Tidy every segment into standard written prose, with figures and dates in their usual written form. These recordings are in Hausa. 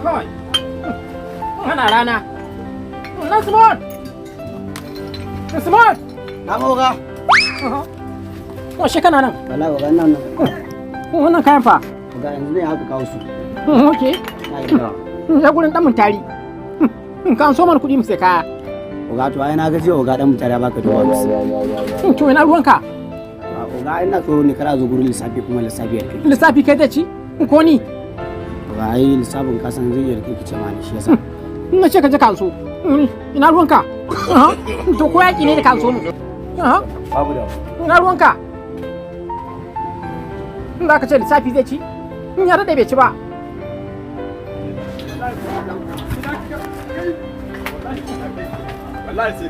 kawai ana rana na small Na moga. ko shi kana nan Wallahi oga nan. wannan kayan fa Oga yanzu ne haka kawo su. okay Na yi dawa. ya gurin dan mun tari kan so mana kuɗi mu sai kaya Oga to ai na gaji oga dan mutare baka dawa musu. to ina ruwanka Oga ina tsoro ne kara zo gurin lissafi kuma lissafi ya kai. lissafi kai da ci ko ni Oga ai lissafin kasan zai yi rikice ma ne shi yasa. na ce ka je kanso ina ruwanka to ko yaki ne da kanso mu Babu da. ina ruwanka in da ka ce lissafi zai ci in ya rade bai ci ba wallahi sai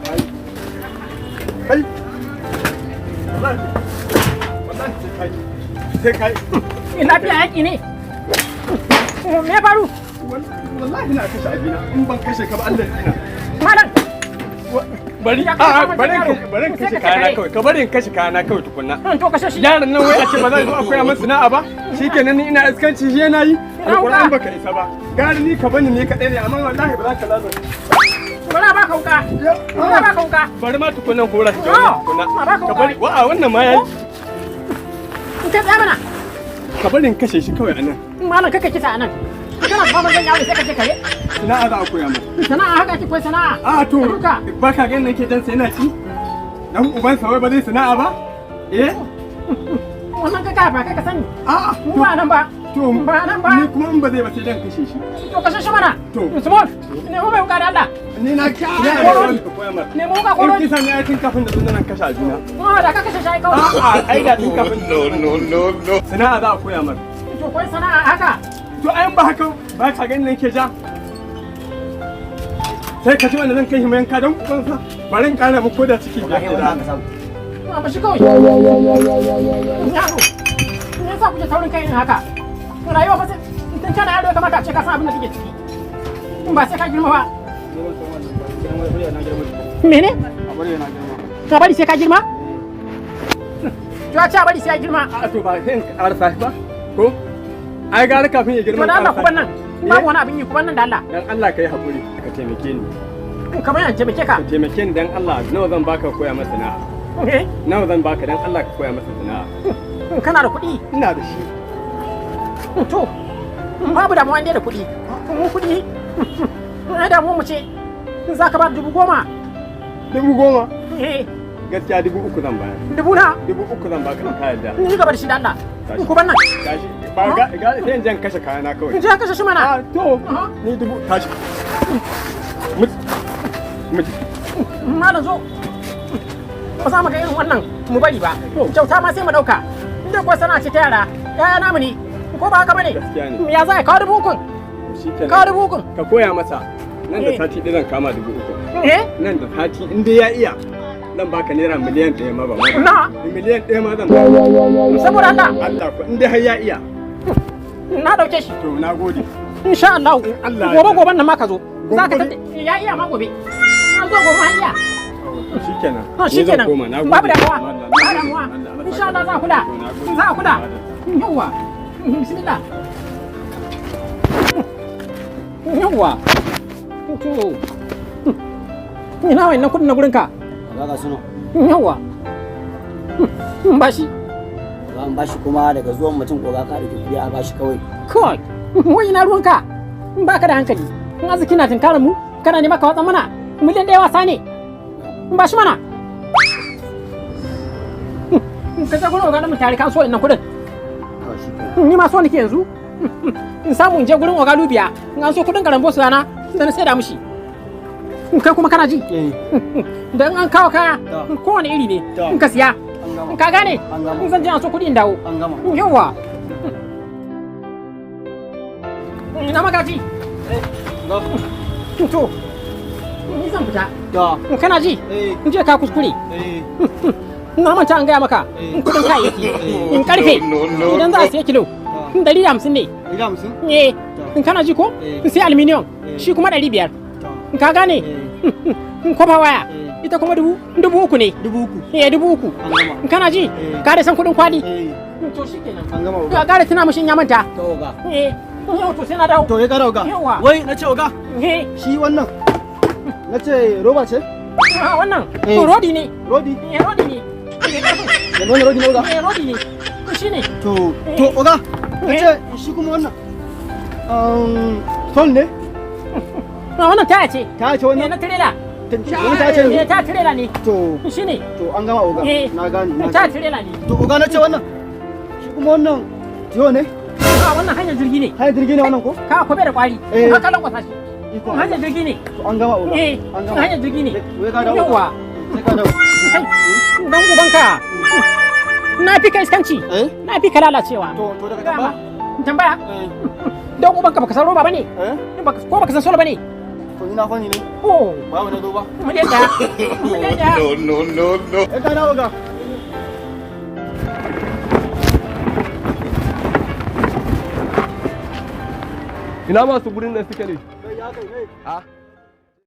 kai wallahi sai kai in lafiya yaki ne me faru wallahi na kashe abina in ban kashe ka ba Allah ya malam bari bari kashe kayana kawai ka bari in kashe kayana kawai tukunna to kashe shi yaron nan wai a ce ba zan zo akwai masa sana'a ba shikenan ni ina iskanci shi yana yi alquran baka isa ba gari ni ka bani ne kadai ne amma wallahi ba za ka lazo bari ba ka wuka bari ba ka wuka bari ma tukunnan hora shi tukunna ka bari wa wannan ma yayi ka tsaya mana ka bari in kashe shi kawai anan malam kaka kisa anan kana ba zan yawo sai ka ce kare sana'a za a koya mu sana'a haka ki koyi sana'a a to ba ka ganin nake dan sai na ci dan uban sa wai ba zai sana'a ba wannan ka kafa kai ka sani a mu ba nan ba to ba nan ba ni kuma in ba zai ba sai dan kashe shi to kashe shi mana to small ne mu bai wuka da Allah ni na ka ne mu ka koro in kisan ya tun kafin da sunan kashe juna da ka kashe shi kawai a ai da tun kafin no sana'a za a koya mar to koyi sana'a haka to ai ba haka ba ka ganin nake ja sai ka ci wanda zan kai shi mayanka don ubansa bari in kara muku da ciki Oga da wani haka samu. ba shi kawai yaro me yasa kuke taurin kai ne haka rayuwa fa sai tun kana yaro ya kamata a ce ka san abin da kake ciki in ba sai ka girma ba mene ka bari sai ka girma to a ce a bari sai ya girma a to ba sai in karasa shi ba ko ai gara kafin ya to girma da Allah ku ban nan babu wani abin yi ku ban nan da Allah dan Allah kai hakuri ka taimake ni kamar yan taimake ka ka taimake ni dan Allah nawa zan baka koya masa sana'a nawa zan baka dan Allah ka koya masa sana'a kana da kuɗi ina da shi to babu damuwa inda da kuɗi mu kuɗi ai damuwa mu ce za ka ba 10,000 10,000 gaskiya 3,000 zan bayar 3,000 zan baka in ka yarda ni gaba da shi da Allah ku ban nan tashi ba ga sai in jan kashe kayana kawai je kashe shi mana to ni 1000 tashi malam zo ba za mu ga irin wannan mu bari ba kyauta ma sai mu dauka inda kuwa sana ce ta yara yaya namu ne ko ba haka bane gaskiya ne ya za ka kawo 10,000 shikenan kawo 10,000 ka koya masa nan da sati ɗaya zan kama 3,000 nan da sati in dai ya iya zan baka naira miliyan 1 ma ba ma na miliyan 1 ma zan saboda Allah Allah ko in dai har ya iya na dauke shi to na gode insha Allah Allah gobe nan ma ka zo za ka tada ya iya ma gobe an zo gobe har iya shikenan shikenan babu da kawa Allah ba damuwa insha Allah za kula za kula yawa bismillah yawa to ina wannan kudin na gurinka Oga ga suno. yawa ba shi Oga an bashi kuma daga zuwan mutum oga ka da kuɗi a bashi kawai. kawai wai ina ruwanka ba ka da hankali in arziki na tinkarar mu kana nema ka watsa mana miliyan 1 wasa ne ba shi mana ka ga gurin oga mu tare kan so innan kudin ni ma so nake yanzu in samu in je gurin oga lubiya in an so kudin karambo su rana da na sai da mushi kai kuma kana ji dan an kawo kaya kowane iri ne in ka siya ka gane in zan je an so kudi in dawo yawa ina magaji to ni zan fita kana ji in je ka kuskure na manta an gaya maka in kudin kayayyaki in karfe idan za a siya kilo 150 ne 150 in kana ji ko in sai aluminium shi kuma 500 in ka gane in kwaba waya ita kuma 3,000 ne 3,000 in kana ji ka da san kudin kwali to shi kenan an gama ga tuna mushin ya manta to ga Yau to sai na dawo. To ya gara oga. Yawa. Wai na ce oga. Shi wannan. Na ce roba ce? Wannan. Rodi ne. Rodi? Rodi ne. Da wani rodi ne oga? Rodi ne. Shi ne. To oga. Na ce shi kuma wannan. Ton ne? Wannan taya ce. Taya ce wannan? Na tirela. Wani taya ce ne? Ta tirela ne. To. Shi ne. To an gama oga. Na gane. Ta tirela ne. To oga na ce wannan. Shi kuma wannan tiyo ne? Wannan hanyar jirgi ne. Hanyar jirgi ne wannan ko? Ka ko bai da kwari. Ka kalan kwasa shi. Hanyar jirgi ne. To an gama oga. An gama. Hanyar jirgi ne. Wai ka dawo. Yawa. Sai ka dawo. Dan ubanka. Na fi ka iskanci. Na fi ka lalacewa. To daga gaba. Tambaya. Dan ubanka baka san roba bane? Ko baka san solo bane? To ina fani ne. Oh, ba wani zo ba. Mu da. No. Ka dawo ga. Ina masu gurin nan suke ne? Kai ya kai.